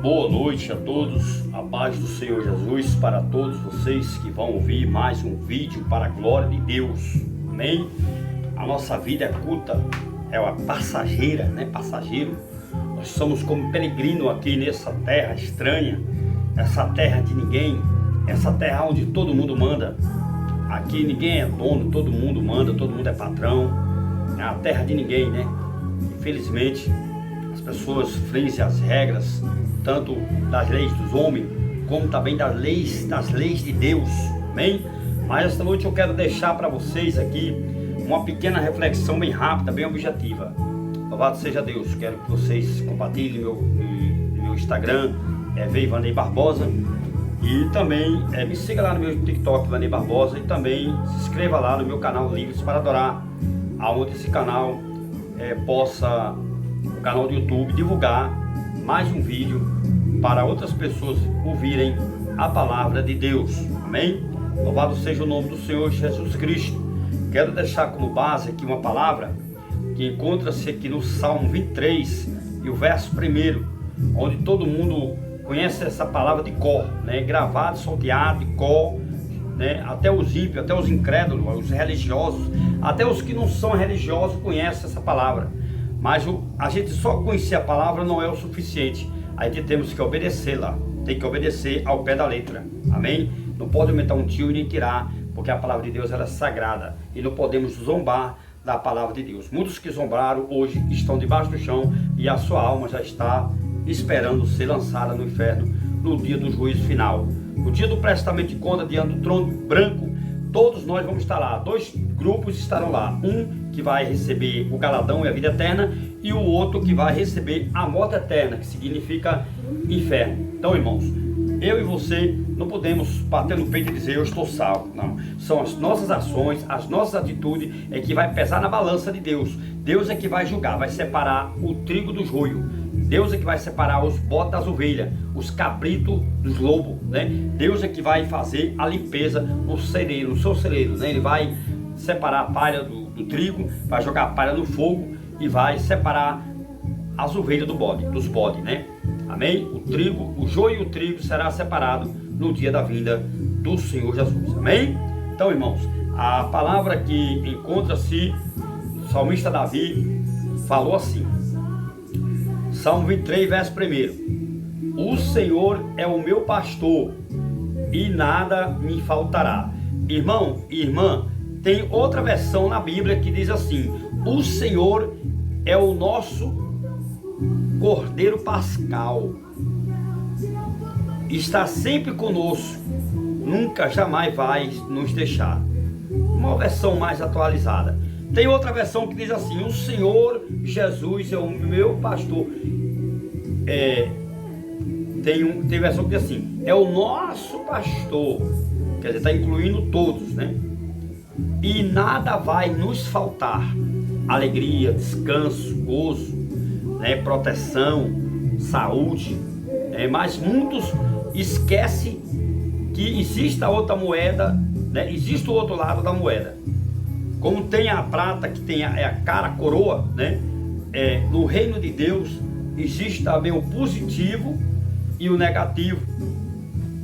Boa noite a todos, a paz do Senhor Jesus para todos vocês que vão ouvir mais um vídeo para a glória de Deus, amém? A nossa vida é curta, é uma passageira, né? Passageiro. Nós somos como peregrino aqui nessa terra estranha, essa terra de ninguém, essa terra onde todo mundo manda. Aqui ninguém é dono, todo mundo manda, todo mundo é patrão. É a terra de ninguém, né? Infelizmente, as pessoas frigem as regras, tanto das leis dos homens, como também das leis de Deus, amém? Mas esta noite eu quero deixar para vocês aqui uma pequena reflexão bem rápida, bem objetiva. Louvado seja Deus. Quero que vocês compartilhem no meu Instagram, Vanei Barbosa, e também me siga lá no meu TikTok, Vanei Barbosa, e também se inscreva lá no meu canal Livres para Adorar, aonde esse canal possa, o canal do YouTube, divulgar mais um vídeo para outras pessoas ouvirem a palavra de Deus, amém? Louvado seja o nome do Senhor Jesus Cristo. Quero deixar como base aqui uma palavra que encontra-se aqui no Salmo 23 e o verso 1, onde todo mundo conhece essa palavra de cor, né? Gravado, salteado de cor, né? Até os ímpios, até os incrédulos, os religiosos, até os que não são religiosos conhecem essa palavra. Mas a gente só conhecer a palavra não é o suficiente. A gente temos que obedecer lá, tem que obedecer ao pé da letra, amém? Não pode aumentar um tio e nem tirar, porque a palavra de Deus ela é sagrada e não podemos zombar da palavra de Deus. Muitos que zombaram hoje estão debaixo do chão e a sua alma já está esperando ser lançada no inferno no dia do juízo final. No dia do prestamento de conta diante do trono branco, todos nós vamos estar lá. Dois grupos estarão lá. Um que vai receber o galadão e a vida eterna, e o outro que vai receber a morte eterna, que significa inferno. Então, irmãos, eu e você não podemos bater no peito e dizer eu estou salvo. Não, são as nossas ações, as nossas atitudes é que vai pesar na balança de Deus. Deus é que vai julgar, vai separar o trigo do joio. Deus é que vai separar os bodes das ovelhas, os cabritos dos lobos, né? Deus é que vai fazer a limpeza no celeiro, no seu celeiro, né? Ele vai separar a palha do trigo, vai jogar a palha no fogo e vai separar as ovelhas dos bodes, né? Amém? O trigo, o joio e o trigo será separado no dia da vinda do Senhor Jesus, amém? Então, irmãos, a palavra que encontra-se, o salmista Davi falou assim, Salmo 23, verso 1: O Senhor é o meu pastor e nada me faltará. Irmão e irmã, tem outra versão na Bíblia que diz assim: o Senhor é o nosso Cordeiro Pascal, está sempre conosco, nunca, jamais vai nos deixar. Uma versão mais atualizada. Tem outra versão que diz assim: o Senhor Jesus é o meu pastor. Tem versão que diz assim: é o nosso pastor, quer dizer, está incluindo todos, né? E nada vai nos faltar. Alegria, descanso, gozo, né? Proteção, saúde, mas muitos esquecem que existe a outra moeda, né? Existe o outro lado da moeda. Como tem a prata, que tem a cara, a coroa, né? No reino de Deus existe também o positivo e o negativo.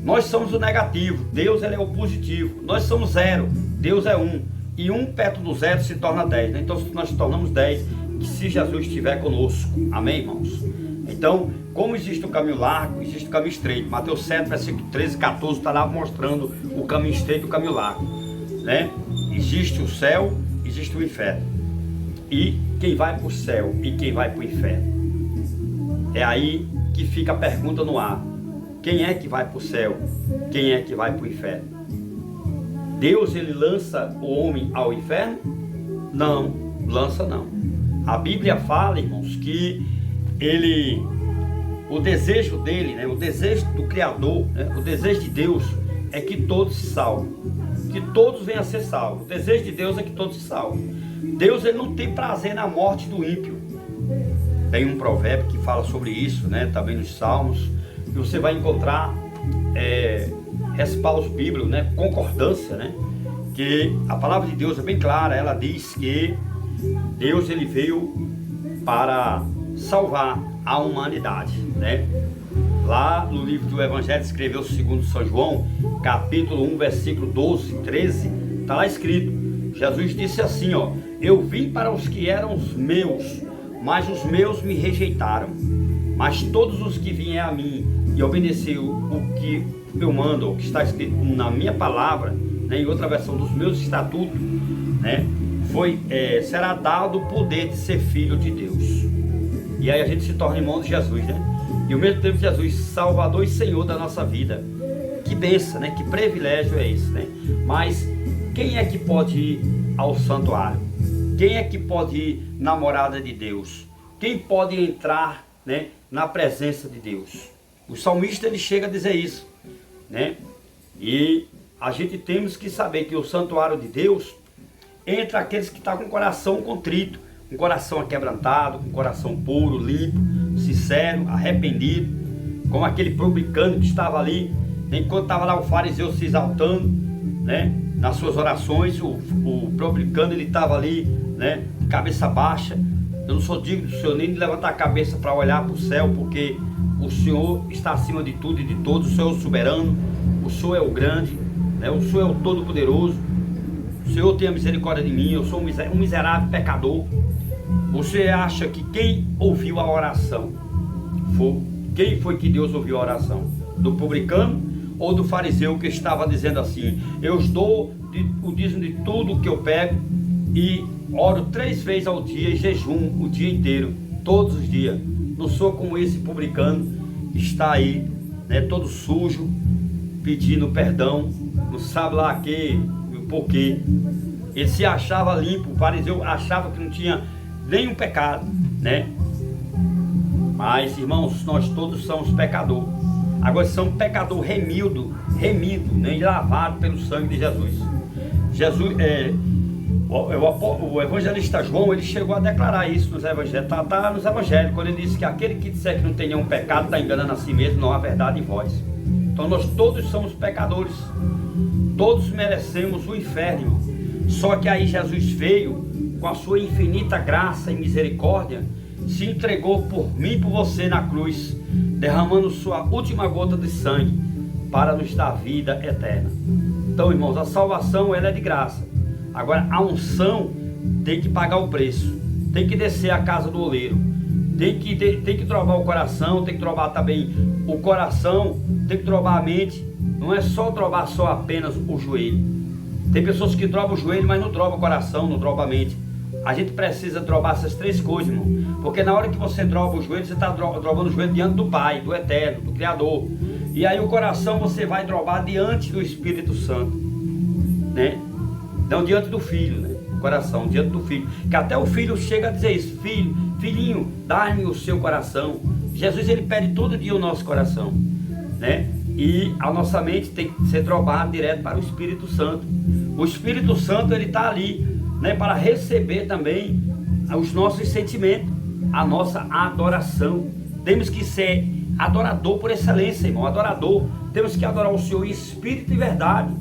Nós somos o negativo, Deus ele é o positivo. Nós somos zero, Deus é um. E um perto do zero se torna 10, né? Então nós tornamos 10 se Jesus estiver conosco, amém, irmãos? Então, como existe o caminho largo, existe o caminho estreito. Mateus 7, versículo 13 e 14 está lá mostrando o caminho estreito e o caminho largo, né? Existe o céu, existe o inferno. E quem vai para o céu e quem vai para o inferno? É aí que fica a pergunta no ar: quem é que vai para o céu? Quem é que vai para o inferno? Deus ele lança o homem ao inferno? Não, lança não. A Bíblia fala, irmãos, que o desejo dele, né, o desejo do Criador, né, o desejo de Deus é que todos se salvem, que todos venham a ser salvos. O desejo de Deus é que todos se salvem. Deus ele não tem prazer na morte do ímpio. Tem um provérbio que fala sobre isso, né, também nos Salmos, e você vai encontrar respaldos bíblicos, né, concordância, né, que a palavra de Deus é bem clara. Ela diz que Deus ele veio para salvar a humanidade, né? Lá no livro do Evangelho, escreveu segundo São João, capítulo 1, versículo 12, 13, está lá escrito, Jesus disse assim, ó, eu vim para os que eram os meus, mas os meus me rejeitaram. Mas todos os que vierem a mim e obedeceram o que eu mando, o que está escrito na minha palavra, né, em outra versão dos meus estatutos, né, será dado o poder de ser filho de Deus. E aí a gente se torna irmão de Jesus, né? E ao mesmo tempo Jesus, Salvador e Senhor da nossa vida. Que bênção, né? Que privilégio é esse, né? Mas quem é que pode ir ao santuário? Quem é que pode ir na morada de Deus? Quem pode entrar, né, na presença de Deus? O salmista, ele chega a dizer isso, né? E a gente temos que saber que o santuário de Deus entra aqueles que estão com o coração contrito, com o coração aquebrantado, com o coração puro, limpo, sincero, arrependido, como aquele publicano que estava ali, enquanto estava lá o fariseu se exaltando, né, nas suas orações, o publicano, ele estava ali, né, de cabeça baixa. Eu não sou digno do Senhor nem de levantar a cabeça para olhar para o céu, porque o Senhor está acima de tudo e de todos. O Senhor é o soberano, o Senhor é o grande, né, o Senhor é o todo-poderoso. O Senhor tenha misericórdia de mim, eu sou um miserável pecador. Você acha que quem ouviu a oração quem foi que Deus ouviu a oração? Do publicano ou do fariseu que estava dizendo assim, eu dou o dízimo de tudo que eu pego e oro 3 vezes ao dia e jejum o dia inteiro, todos os dias. Não sou como esse publicano que está aí, né, todo sujo, pedindo perdão, não sabe lá o porquê. Ele se achava limpo, o fariseu achava que não tinha nenhum pecado, né? Mas, irmãos, nós todos somos pecadores. Agora somos pecador remido, né, e lavado pelo sangue de Jesus. O evangelista João, ele chegou a declarar isso nos evangelhos, está nos evangelhos, quando ele disse que aquele que disser que não tem nenhum pecado está enganando a si mesmo, não há verdade em vós. Então nós todos somos pecadores, todos merecemos o inferno, irmão. Só que aí Jesus veio com a sua infinita graça e misericórdia, se entregou por mim e por você na cruz, derramando sua última gota de sangue para nos dar vida eterna. Então, irmãos, a salvação, ela é de graça. Agora, a unção tem que pagar o preço, tem que descer a casa do oleiro, tem que trovar o coração, tem que trovar também o coração, tem que trovar a mente. Não é só trovar apenas o joelho. Tem pessoas que trovam o joelho, mas não trovam o coração, não trovam a mente. A gente precisa drobar essas 3 coisas, irmão. Porque na hora que você droba o joelho, você está drobando o joelho diante do Pai, do Eterno, do Criador. E aí o coração você vai drobar diante do Espírito Santo, né? Não diante do Filho, né? O coração, diante do Filho. Que até o Filho chega a dizer isso, filhinho, dá-me o seu coração. Jesus, ele pede todo dia o nosso coração, né? E a nossa mente tem que ser drobada direto para o Espírito Santo. O Espírito Santo, ele está ali, né, para receber também os nossos sentimentos, a nossa adoração. Temos que ser adorador por excelência, irmão, adorador. Temos que adorar o Senhor em espírito e verdade.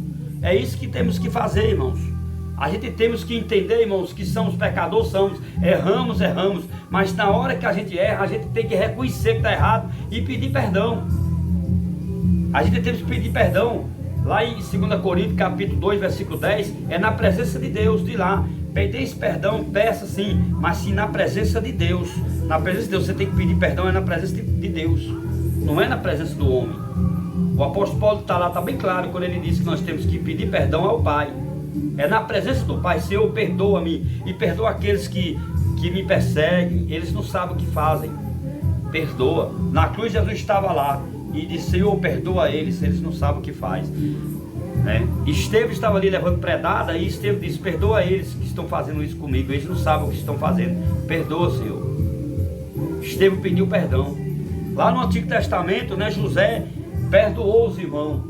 É isso que temos que fazer, irmãos. A gente temos que entender, irmãos, que somos pecadores, erramos, mas na hora que a gente erra, a gente tem que reconhecer que está errado e pedir perdão. A gente tem que pedir perdão. Lá em 2 Coríntios, capítulo 2, versículo 10, é na presença de Deus, de lá. Pedeis perdão, peça sim, mas sim na presença de Deus. Na presença de Deus, você tem que pedir perdão, é na presença de Deus, não é na presença do homem. O apóstolo Paulo está lá, está bem claro, quando ele diz que nós temos que pedir perdão ao Pai. É na presença do Pai. Senhor, perdoa-me e perdoa aqueles que me perseguem, eles não sabem o que fazem. Perdoa. Na cruz Jesus estava lá e disse, Senhor, perdoa eles não sabem o que faz, né? Estevão estava ali levando predada e Estevão disse, perdoa eles que estão fazendo isso comigo, eles não sabem o que estão fazendo, perdoa, Senhor. Estevão pediu perdão. Lá no Antigo Testamento, né, José perdoou os irmãos.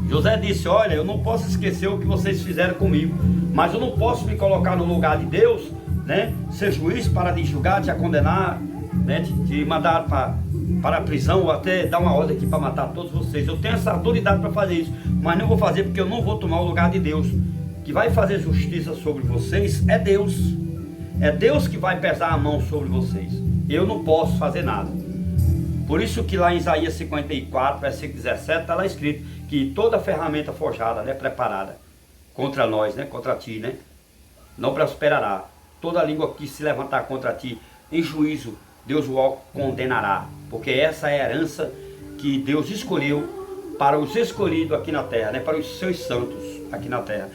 José disse, olha, eu não posso esquecer o que vocês fizeram comigo, mas eu não posso me colocar no lugar de Deus, né, ser juiz para te julgar, te condenar, né, te mandar para a prisão ou até dar uma ordem aqui para matar todos vocês. Eu tenho essa autoridade para fazer isso, mas não vou fazer porque eu não vou tomar o lugar de Deus. Que vai fazer justiça sobre vocês é Deus. É Deus que vai pesar a mão sobre vocês. Eu não posso fazer nada. Por isso que lá em Isaías 54, versículo 17, está lá escrito que toda ferramenta forjada, né, preparada contra nós, né, contra ti, né, não prosperará. Toda língua que se levantar contra ti em juízo, Deus o condenará. Porque essa é a herança que Deus escolheu para os escolhidos aqui na terra, né, para os seus santos aqui na terra,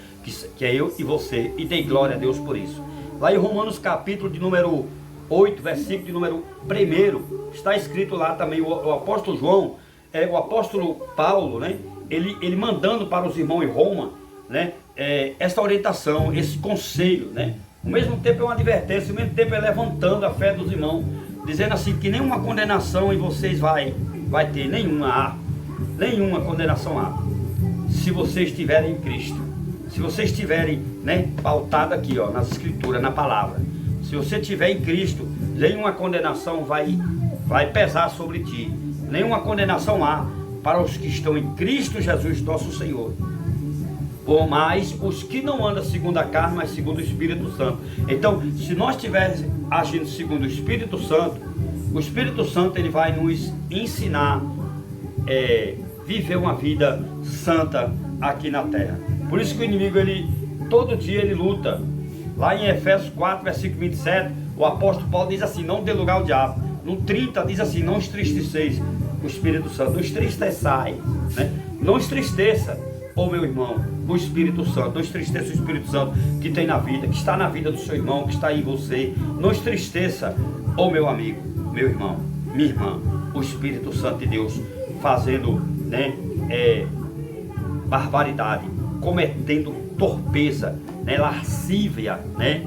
que é eu e você, e dei glória a Deus por isso. Lá em Romanos capítulo de número 8, versículo de número 1, está escrito lá também, o apóstolo João, o apóstolo Paulo, né, ele mandando para os irmãos em Roma, né, esta orientação, esse conselho, né, ao mesmo tempo é uma advertência, ao mesmo tempo é levantando a fé dos irmãos, dizendo assim que nenhuma condenação em vocês vai ter, nenhuma condenação há, se vocês estiverem em Cristo, se vocês estiverem, né, pautado aqui, ó, nas escrituras, na palavra. Se você estiver em Cristo, nenhuma condenação vai pesar sobre ti. Nenhuma condenação há para os que estão em Cristo Jesus, nosso Senhor. Por mais os que não andam segundo a carne, mas segundo o Espírito Santo. Então, se nós estivermos agindo segundo o Espírito Santo ele vai nos ensinar viver uma vida santa aqui na terra. Por isso que o inimigo, todo dia ele luta. Lá em Efésios 4, versículo 27, o apóstolo Paulo diz assim, não dê lugar ao diabo. No 30 diz assim, não entristeceis o Espírito Santo, não entristeçai, né? Não entristeça, ô meu irmão, o Espírito Santo, não entristeça o Espírito Santo que tem na vida, que está na vida do seu irmão, que está em você. Não entristeça, ô meu amigo, meu irmão, minha irmã, o Espírito Santo de Deus fazendo, né, barbaridade, cometendo torpeza, né, lascívia, né,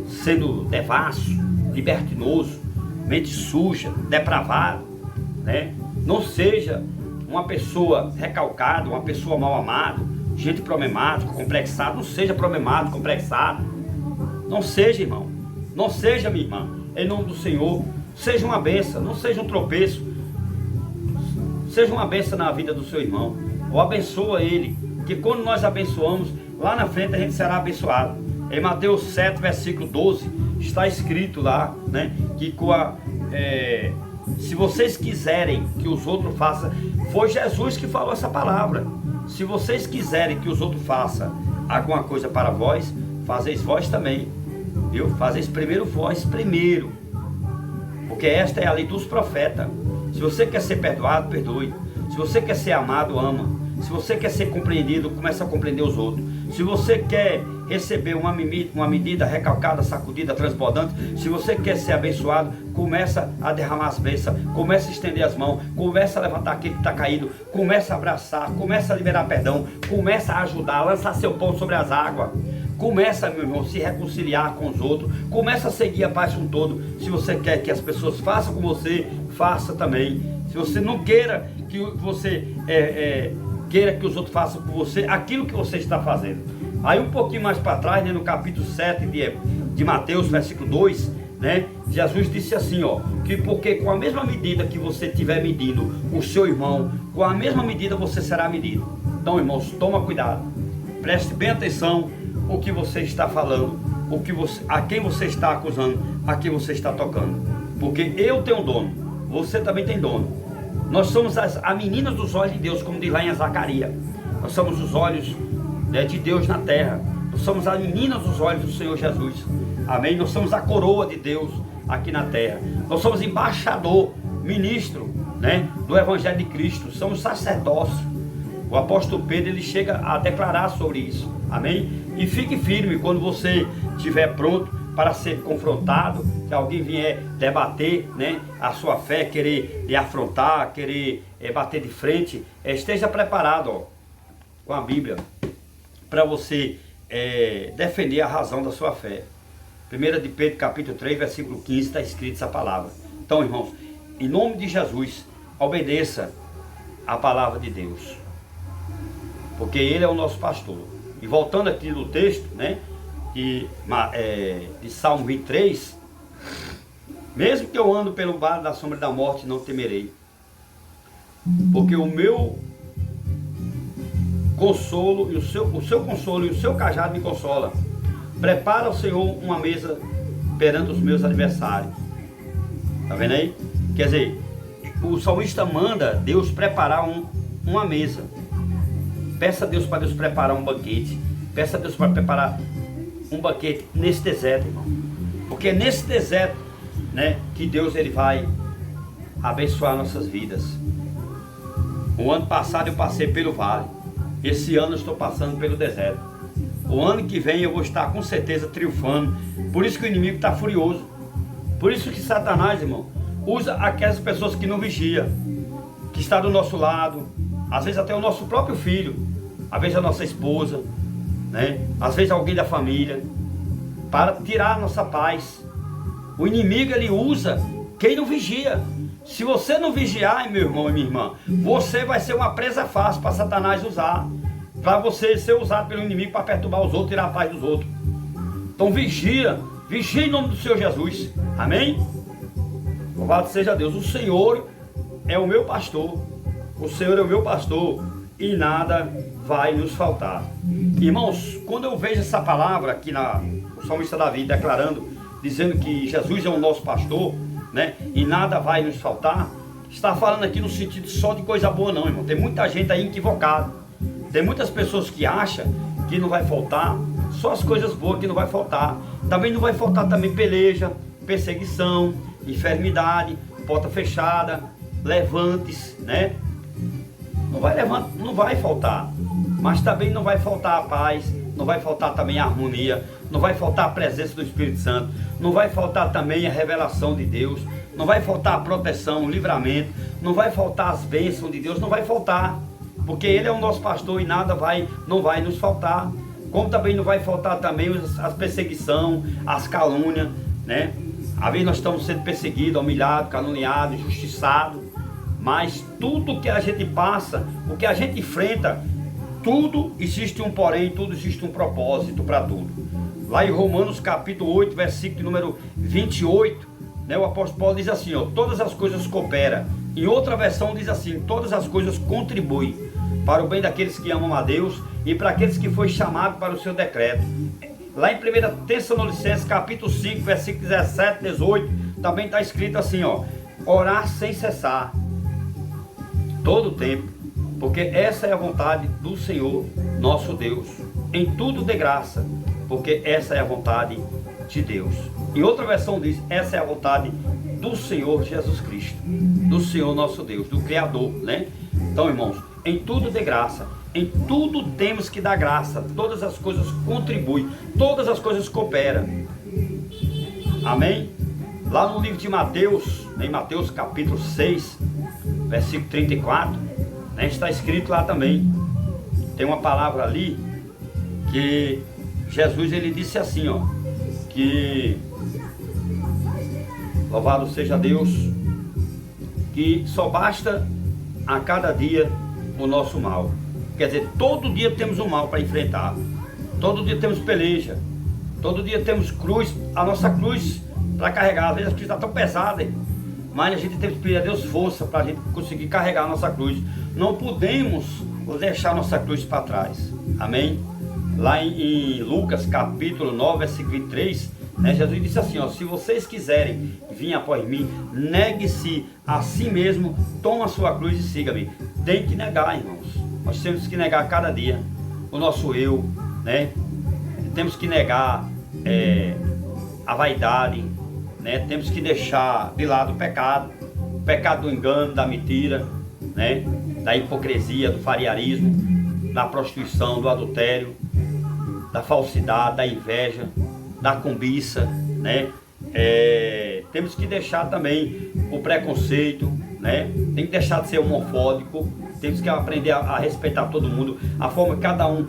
sendo devasso, libertinoso, mente suja, depravado, né? Não seja uma pessoa recalcada, uma pessoa mal amada, gente problemática, complexada. Não seja problemático, complexado. Não seja, irmão. Não seja, minha irmã. Em nome do Senhor, seja uma bênção, não seja um tropeço. Seja uma bênção na vida do seu irmão. Ou abençoa ele, que quando nós abençoamos, lá na frente a gente será abençoado. Em Mateus 7, versículo 12, está escrito lá, né, que se vocês quiserem que os outros façam, foi Jesus que falou essa palavra. Se vocês quiserem que os outros façam alguma coisa para vós, fazeis vós também, viu? Fazeis primeiro vós primeiro, porque esta é a lei dos profetas. Se você quer ser perdoado, perdoe. Se você quer ser amado, ama. Se você quer ser compreendido, começa a compreender os outros. Se você quer receber uma medida recalcada, sacudida, transbordante, se você quer ser abençoado, começa a derramar as bênçãos, começa a estender as mãos, começa a levantar aquele que está caído, começa a abraçar, começa a liberar perdão, começa a ajudar, a lançar seu pão sobre as águas. Começa, meu irmão, a se reconciliar com os outros, começa a seguir a paz com todo. Se você quer que as pessoas façam com você, faça também. Se você não queira que você queira que os outros façam por você aquilo que você está fazendo. Aí um pouquinho mais para trás, né, no capítulo 7 de Mateus, versículo 2, né, Jesus disse assim, ó, que porque com a mesma medida que você estiver medindo o seu irmão, com a mesma medida você será medido. Então, irmãos, toma cuidado, preste bem atenção o que você está falando, a quem você está acusando, a quem você está tocando, porque eu tenho dono, você também tem dono. Nós somos as meninas dos olhos de Deus, como diz lá em Zacarias. Nós somos os olhos, né, de Deus na terra. Nós somos as meninas dos olhos do Senhor Jesus. Amém? Nós somos a coroa de Deus aqui na terra. Nós somos embaixador, ministro, né, do Evangelho de Cristo. Somos sacerdócio. O apóstolo Pedro, ele chega a declarar sobre isso. Amém? E fique firme quando você estiver pronto para ser confrontado, que alguém vier debater, né, a sua fé, querer lhe afrontar, querer bater de frente, esteja preparado, ó, com a Bíblia, para você defender a razão da sua fé. 1 de Pedro capítulo 3, versículo 15, está escrito essa palavra. Então, irmãos, em nome de Jesus, obedeça a palavra de Deus, porque Ele é o nosso pastor. E voltando aqui no texto, né, de Salmo 23, mesmo que eu ando pelo vale da sombra da morte, não temerei, porque o meu consolo e o seu consolo e o seu cajado me consola. Prepara o Senhor uma mesa perante os meus adversários. Tá vendo aí? Quer dizer, o salmista manda Deus preparar uma mesa. Peça a Deus para Deus preparar um banquete. Peça a Deus para preparar um banquete nesse deserto, irmão. Porque é nesse deserto, né, que Deus ele vai abençoar nossas vidas. O ano passado eu passei pelo vale. Esse ano eu estou passando pelo deserto. O ano que vem eu vou estar com certeza triunfando. Por isso que o inimigo está furioso. Por isso que Satanás, irmão, usa aquelas pessoas que não vigiam, que está do nosso lado, às vezes até o nosso próprio filho, às vezes a nossa esposa, né? Às vezes alguém da família, para tirar a nossa paz. O inimigo ele usa quem não vigia. Se você não vigiar, meu irmão e minha irmã, você vai ser uma presa fácil para Satanás usar, para você ser usado pelo inimigo para perturbar os outros, tirar a paz dos outros. Então vigia em nome do Senhor Jesus, amém? Louvado seja Deus. O Senhor é o meu pastor, o Senhor é o meu pastor e nada vai nos faltar. Irmãos, quando eu vejo essa palavra aqui o salmista Davi declarando, dizendo que Jesus é o nosso pastor, né, e nada vai nos faltar, está falando aqui no sentido só de coisa boa não, irmão. Tem muita gente aí equivocada. Tem muitas pessoas que acham que não vai faltar só as coisas boas, que não vai faltar. Também não vai faltar também peleja, perseguição, enfermidade, porta fechada, levantes, né? Não vai faltar. Mas também não vai faltar a paz, não vai faltar também a harmonia, não vai faltar a presença do Espírito Santo, não vai faltar também a revelação de Deus, não vai faltar a proteção, o livramento, não vai faltar as bênçãos de Deus, não vai faltar, porque Ele é o nosso pastor e nada não vai nos faltar. Como também não vai faltar também as perseguições, as calúnias, né? Às vezes nós estamos sendo perseguidos, humilhados, caluniados, injustiçados, mas tudo que a gente passa, o que a gente enfrenta, tudo existe um porém, tudo existe um propósito para tudo. Lá em Romanos capítulo 8, versículo número 28, né, o apóstolo Paulo diz assim, ó, todas as coisas cooperam. Em outra versão diz assim, todas as coisas contribuem para o bem daqueles que amam a Deus e para aqueles que foi chamado para o seu decreto. Lá em 1 Tessalonicenses capítulo 5, versículo 17, 18, também está escrito assim, ó, orar sem cessar, todo o tempo, porque essa é a vontade do Senhor nosso Deus. Em tudo dê graça, porque essa é a vontade de Deus. Em outra versão diz, essa é a vontade do Senhor Jesus Cristo, do Senhor nosso Deus, do Criador, né? Então, irmãos, em tudo dê graça, em tudo temos que dar graça, todas as coisas contribuem, todas as coisas cooperam. Amém? Lá no livro de Mateus, em Mateus capítulo 6, versículo 34, né, está escrito lá também, tem uma palavra ali, que Jesus ele disse assim, ó, que louvado seja Deus, que só basta a cada dia o nosso mal. Quer dizer, todo dia temos um mal para enfrentar, todo dia temos peleja, todo dia temos cruz, a nossa cruz para carregar. Às vezes a cruz está tão pesada, mas a gente tem que pedir a Deus força para a gente conseguir carregar a nossa cruz. Não podemos deixar a nossa cruz para trás, amém? Lá em Lucas capítulo 9, versículo 23, né, Jesus disse assim, ó, se vocês quiserem vir após mim, negue-se a si mesmo, toma a sua cruz e siga-me. Tem que negar, irmãos. Nós temos que negar cada dia o nosso eu, né? Temos que negar a vaidade, né? Temos que deixar de lado o pecado do engano, da mentira, né? Da hipocrisia, do fariarismo, da prostituição, do adultério, da falsidade, da inveja, da cobiça, né? Temos que deixar também o preconceito, né? Tem que deixar de ser homofóbico, temos que aprender a respeitar todo mundo, a forma que cada um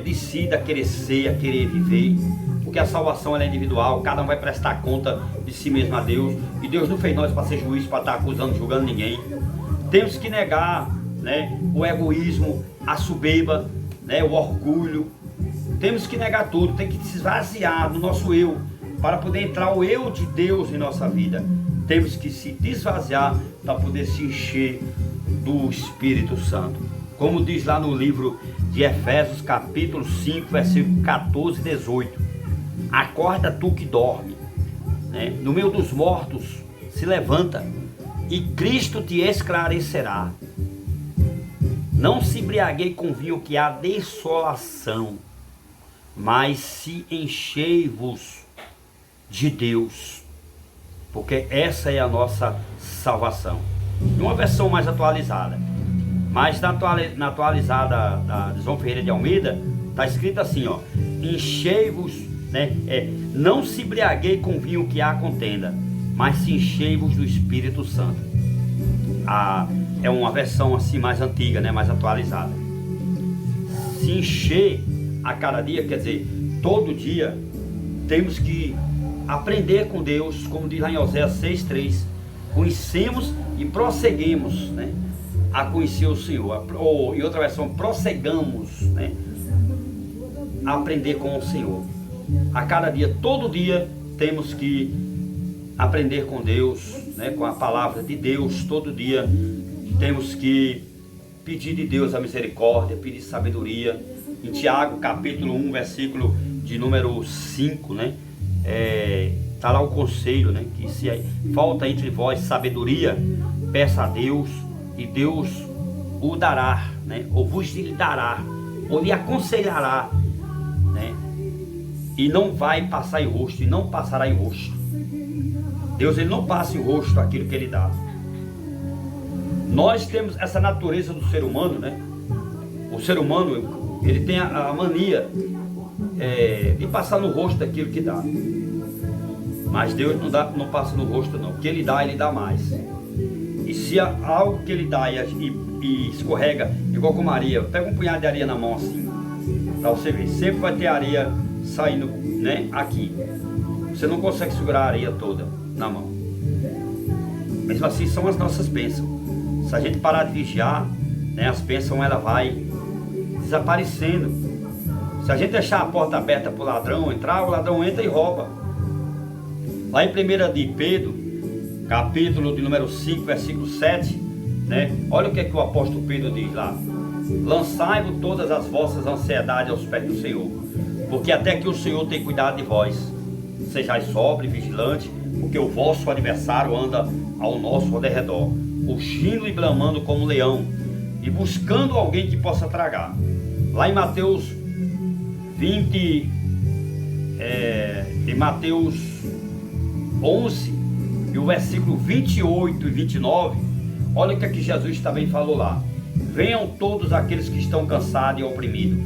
decida querer ser, a querer viver, porque a salvação ela é individual, cada um vai prestar conta de si mesmo a Deus, e Deus não fez nós para ser juiz, para estar acusando, julgando ninguém. Temos que negar, né, o egoísmo, a soberba, né, o orgulho. Temos que negar tudo, tem que se esvaziar do nosso eu, para poder entrar o eu de Deus em nossa vida. Temos que se esvaziar para poder se encher do Espírito Santo. Como diz lá no livro de Efésios capítulo 5, versículo 14 e 18. Acorda tu que dorme, né? No meio dos mortos se levanta, e Cristo te esclarecerá. Não se embriaguei com vinho que há desolação, mas se enchei-vos de Deus, porque essa é a nossa salvação. Em uma versão mais atualizada, mas na atualizada de João Ferreira de Almeida, está escrito assim, ó: enchei-vos, né? Não se embriaguei com vinho que há contenda, mas se enchei-vos do Espírito Santo. É uma versão assim mais antiga, né? Mais atualizada. Se encher a cada dia, quer dizer, todo dia temos que aprender com Deus, como diz lá em Oséias 6:3. Conhecemos e prosseguimos, né, a conhecer o Senhor. Ou em outra versão, prosseguamos, né, a aprender com o Senhor. A cada dia, todo dia, temos que aprender com Deus, né, com a palavra de Deus. Todo dia temos que pedir de Deus a misericórdia, pedir sabedoria. Em Tiago capítulo 1, versículo de número 5, né, está lá o conselho, né, que se falta entre vós sabedoria, peça a Deus e Deus o dará, né, ou vos lhe dará, ou lhe aconselhará, né, e não vai passar em rosto, e não passará em rosto. Deus, ele não passa em rosto aquilo que ele dá. Nós temos essa natureza do ser humano, né? O ser humano, ele tem a mania de passar no rosto aquilo que dá. Mas Deus não passa no rosto não. O que ele dá mais. E se há algo que ele dá e escorrega, igual com Maria, pega um punhado de areia na mão assim, para você ver, sempre vai ter areia saindo, né, aqui. Você não consegue segurar a areia toda na mão. Mesmo assim são as nossas bênçãos. Se a gente parar de vigiar, né, as bênçãos ela vai desaparecendo. Se a gente deixar a porta aberta para o ladrão entrar, o ladrão entra e rouba. Lá em 1 de Pedro, capítulo de número 5, versículo 7, né? Olha o que é que o apóstolo Pedro diz lá: lançai-vos todas as vossas ansiedades aos pés do Senhor, porque até que o Senhor tem cuidado de vós. Sejais sóbrio e vigilante, porque o vosso adversário anda ao nosso derredor, rugindo e bramando como um leão, e buscando alguém que possa tragar. Lá em Mateus 20, em Mateus 11, e o versículo 28 e 29, olha o que aqui Jesus também falou lá: venham todos aqueles que estão cansados e oprimidos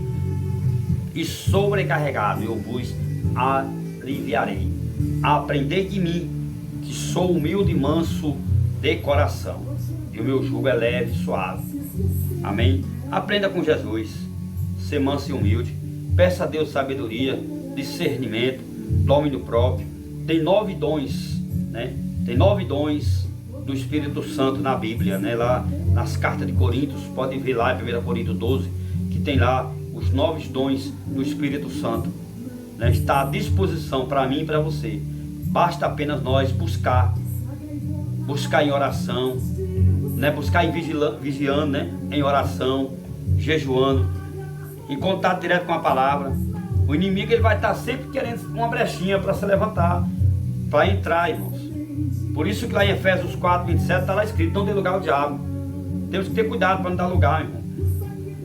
e sobrecarregados, eu vos aliviarei. Aprendei de mim, que sou humilde e manso de coração, e o meu jugo é leve e suave. Amém? Aprenda com Jesus, ser manso e humilde. Peça a Deus sabedoria, discernimento, domínio próprio. Tem 9 dons, né? Tem 9 dons do Espírito Santo na Bíblia, né? Lá nas cartas de Coríntios, podem ver lá em 1 Coríntios 12, que tem lá os 9 dons do Espírito Santo, né? Está à disposição para mim e para você. Basta apenas nós buscar em oração, né? Buscar em vigiando, né? Em oração, jejuando, em contato direto com a palavra. O inimigo ele vai estar sempre querendo uma brechinha para se levantar, para entrar, irmãos. Por isso que lá em Efésios 4:27 está lá escrito: não dê lugar ao diabo. Temos que ter cuidado para não dar lugar, irmão,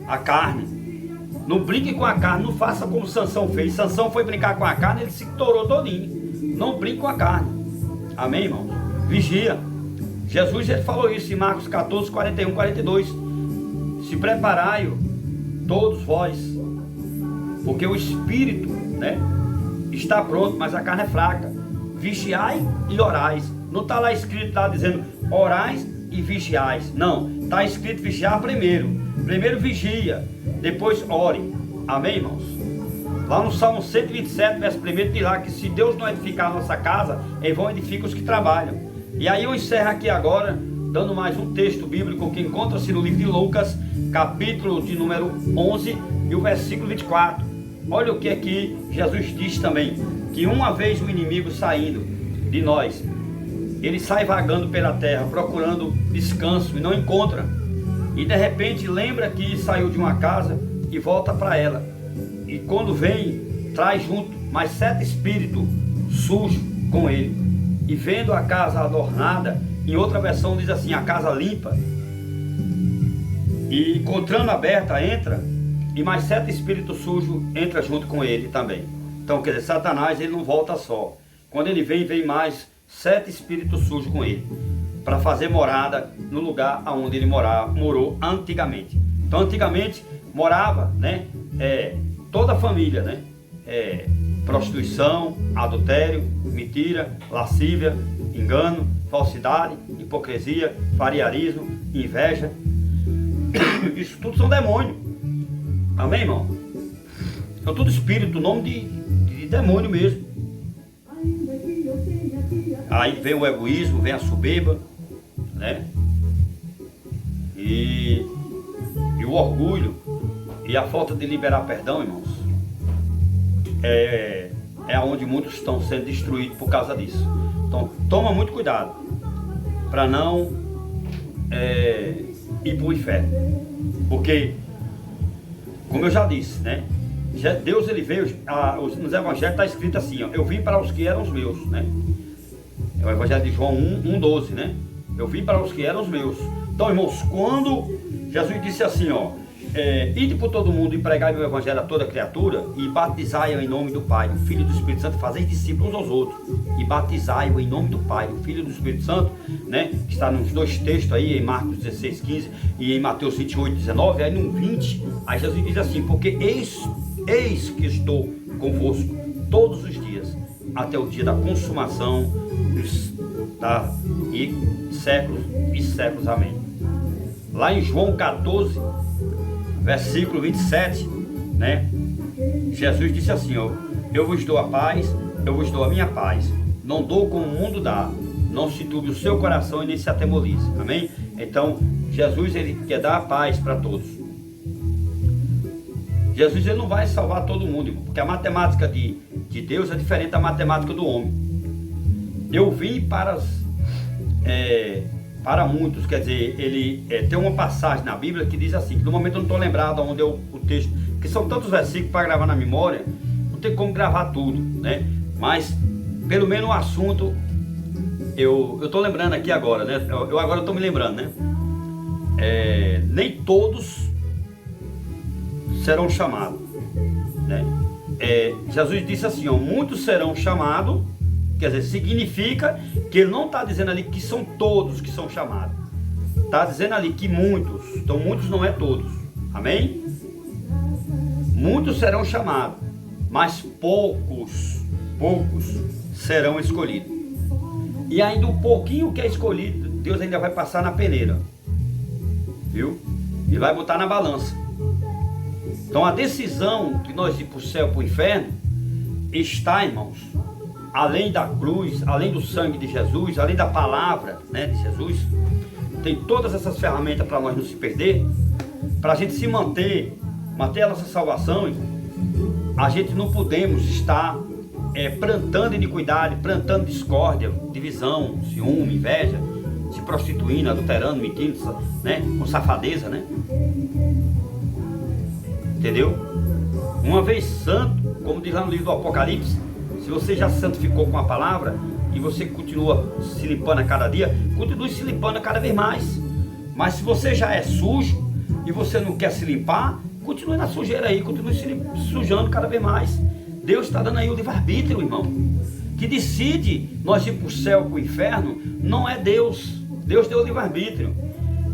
a carne. Não brinque com a carne, não faça como Sansão fez. Sansão foi brincar com a carne, ele se torou todinho. Não brinque com a carne. Amém, irmão? Vigia. Jesus ele falou isso em Marcos 14, 41, 42. Se preparai, todos vós, porque o espírito, né, está pronto, mas a carne é fraca. Vigiai e orais. Não está lá escrito, lá dizendo orais e vigiais. Não, está escrito vigiar primeiro. Primeiro vigia, depois ore. Amém, irmãos? Lá no Salmo 127, verso 1, diz lá que se Deus não edificar a nossa casa, em vão edifica os que trabalham. E aí eu encerro aqui agora, dando mais um texto bíblico que encontra-se no livro de Lucas, capítulo de número 11 e o versículo 24. Olha o que é que Jesus diz também: que uma vez o inimigo saindo de nós, ele sai vagando pela terra, procurando descanso e não encontra. E de repente lembra que saiu de uma casa e volta para ela. E quando vem, traz junto mais 7 espíritos sujos com ele. E vendo a casa adornada Em outra versão diz assim, a casa limpa, e encontrando aberta entra, e mais 7 espíritos sujos entra junto com ele também. Então, quer dizer, Satanás, ele não volta só. Quando ele vem mais 7 espíritos sujos com ele, para fazer morada no lugar onde ele morou antigamente. Então, antigamente morava, né, toda a família, né, prostituição, adultério, mentira, lascívia, engano, falsidade, hipocrisia, fariarismo, inveja. Isso tudo são demônios. Amém, irmão? São tudo espírito, nome de demônio mesmo. Aí vem o egoísmo, vem a soberba, né? E o orgulho e a falta de liberar perdão, irmãos, é onde muitos estão sendo destruídos por causa disso. Então toma muito cuidado para não ir para o inferno, porque, como eu já disse, né, Deus, ele veio, nos evangelhos está escrito assim, ó, eu vim para os que eram os meus, né? É o evangelho de João 1:12, né? Eu vim para os que eram os meus. Então, irmãos, quando Jesus disse assim, ó, ide por todo mundo e pregai meu evangelho a toda criatura, e batizai-o em nome do Pai, do Filho e do Espírito Santo, fazei discípulos uns aos outros, e batizai-o em nome do Pai, do Filho e do Espírito Santo, né, que está nos 2 textos aí, em Marcos 16:15 e em Mateus 28:19, aí no 20, aí Jesus diz assim, porque eis que estou convosco todos os dias, até o dia da consumação e séculos e séculos, amém. Lá em João 14, versículo 27, né? Jesus disse assim, ó, eu vos dou a paz, eu vos dou a minha paz, não dou como o mundo dá, não se turbe o seu coração e nem se atemorize, amém? Então, Jesus, ele quer dar a paz para todos. Jesus, ele não vai salvar todo mundo, irmão, porque a matemática de Deus é diferente da matemática do homem. Eu vim para muitos, quer dizer, ele tem uma passagem na Bíblia que diz assim, que no momento eu não estou lembrado onde é o texto, que são tantos versículos para gravar na memória, não tem como gravar tudo, né? Mas pelo menos o assunto eu estou lembrando aqui agora, né? Eu agora estou me lembrando, né? Nem todos serão chamados, né? Jesus disse assim, ó, muitos serão chamados. Quer dizer, significa que ele não está dizendo ali que são todos que são chamados. Está dizendo ali que muitos. Então muitos não é todos. Amém? Muitos serão chamados, mas poucos serão escolhidos. E ainda um pouquinho que é escolhido, Deus ainda vai passar na peneira. Viu? E vai botar na balança. Então a decisão de nós ir para o céu, para o inferno, está, irmãos, além da cruz, além do sangue de Jesus, além da palavra, né, de Jesus, tem todas essas ferramentas para nós não se perder, para a gente se manter a nossa salvação. A gente não podemos estar plantando iniquidade, plantando discórdia, divisão, ciúme, inveja, se prostituindo, adulterando, mentindo, né, com safadeza, né? Entendeu? Uma vez santo, como diz lá no livro do Apocalipse, se você já santificou com a palavra e você continua se limpando a cada dia, continue se limpando a cada vez mais. Mas se você já é sujo e você não quer se limpar, continue na sujeira aí, continue se sujando cada vez mais. Deus está dando aí o livre-arbítrio, irmão. Que decide nós ir para o céu, para o inferno, não é Deus. Deus deu o livre-arbítrio.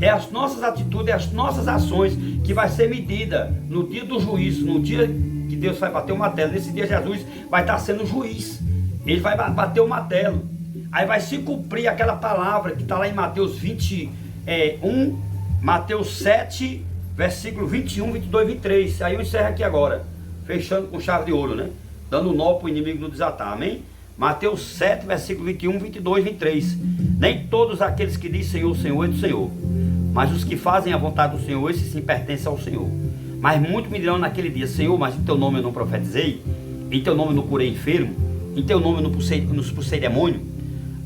É as nossas atitudes, é as nossas ações que vai ser medida no dia do juízo, no dia que Deus vai bater o martelo. Nesse dia Jesus vai estar sendo juiz. Ele vai bater o martelo. Aí vai se cumprir aquela palavra que está lá em Mateus 21, Mateus 7, versículo 21, 22, 23. Aí eu encerro aqui agora, fechando com chave de ouro, né? Dando nó para o inimigo não desatar, amém? Mateus 7, versículo 21, 22, 23. Nem todos aqueles que dizem Senhor, Senhor, é do Senhor, mas os que fazem a vontade do Senhor, esses sim pertencem ao Senhor. Mas muitos me dirão naquele dia, Senhor, mas em teu nome eu não profetizei, em teu nome eu não curei enfermo, em teu nome eu não expulsei demônio.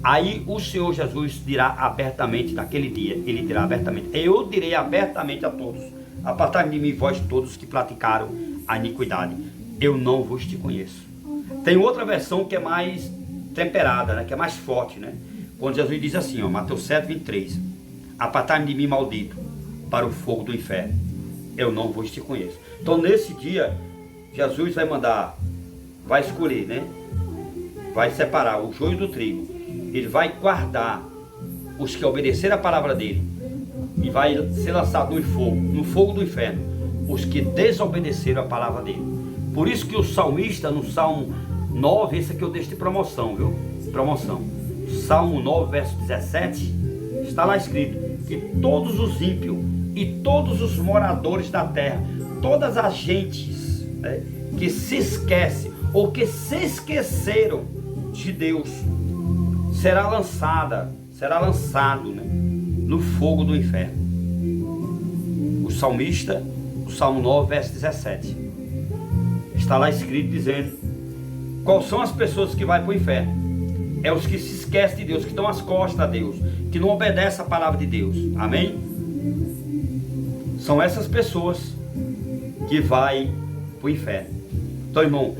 Aí o Senhor Jesus dirá abertamente naquele dia, ele dirá abertamente, eu direi abertamente a todos, apartai-me de mim vós todos que praticaram a iniquidade, eu não vos te conheço. Tem outra versão que é mais temperada, né, que é mais forte, né? Quando Jesus diz assim, ó, Mateus 7, 23, apartai-me de mim, maldito, para o fogo do inferno, eu não vos te conheço. Então nesse dia, Jesus vai mandar, vai escolher, né? Vai separar o joio do trigo. Ele vai guardar os que obedeceram a palavra dele. E vai ser lançado no fogo do inferno, os que desobedeceram a palavra dele. Por isso que o salmista, no Salmo 9, esse aqui eu deixo de promoção, viu? Promoção. Salmo 9, verso 17, está lá escrito que todos os ímpios e todos os moradores da terra, todas as gentes, né, que se esquecem ou que se esqueceram de Deus, será lançado, né, no fogo do inferno. O salmista, o Salmo 9, verso 17, está lá escrito dizendo quais são as pessoas que vão para o inferno. É os que se esquecem de Deus, que dão as costas a Deus, que não obedecem a palavra de Deus. Amém? São essas pessoas que vai para o inferno. Então, irmão,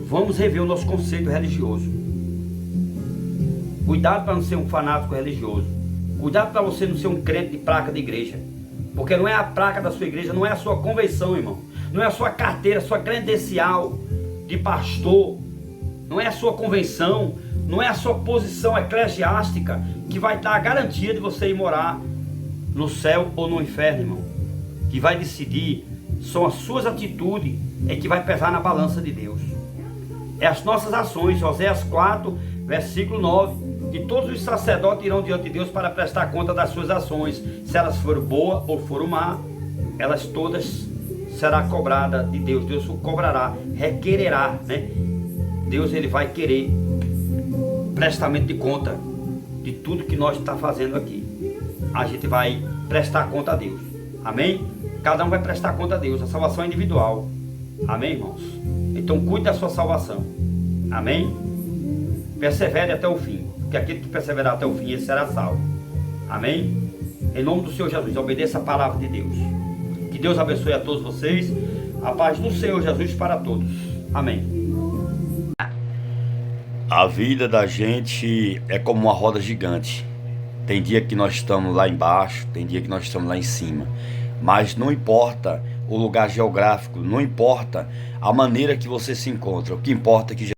vamos rever o nosso conceito religioso. Cuidado para não ser um fanático religioso. Cuidado para você não ser um crente de placa de igreja. Porque não é a placa da sua igreja, não é a sua convenção, irmão. Não é a sua carteira, a sua credencial de pastor. Não é a sua convenção, não é a sua posição eclesiástica que vai dar a garantia de você ir morar no céu ou no inferno, irmão. Que vai decidir, são as suas atitudes, é que vai pesar na balança de Deus. É as nossas ações, Oséias 4, versículo 9. Que todos os sacerdotes irão diante de Deus para prestar conta das suas ações. Se elas forem boas ou forem má, elas todas será cobrada de Deus. Deus o cobrará, requererá, né? Deus, ele vai querer prestamento de conta de tudo que nós está fazendo aqui. A gente vai prestar conta a Deus. Amém? Cada um vai prestar conta a Deus. A salvação é individual. Amém, irmãos? Então cuide da sua salvação. Amém? Persevere até o fim. Porque aquele que perseverar até o fim, ele será salvo. Amém? Em nome do Senhor Jesus, obedeça a palavra de Deus. Que Deus abençoe a todos vocês. A paz do Senhor Jesus para todos. Amém. A vida da gente é como uma roda gigante. Tem dia que nós estamos lá embaixo, tem dia que nós estamos lá em cima. Mas não importa o lugar geográfico, não importa a maneira que você se encontra. O que importa é que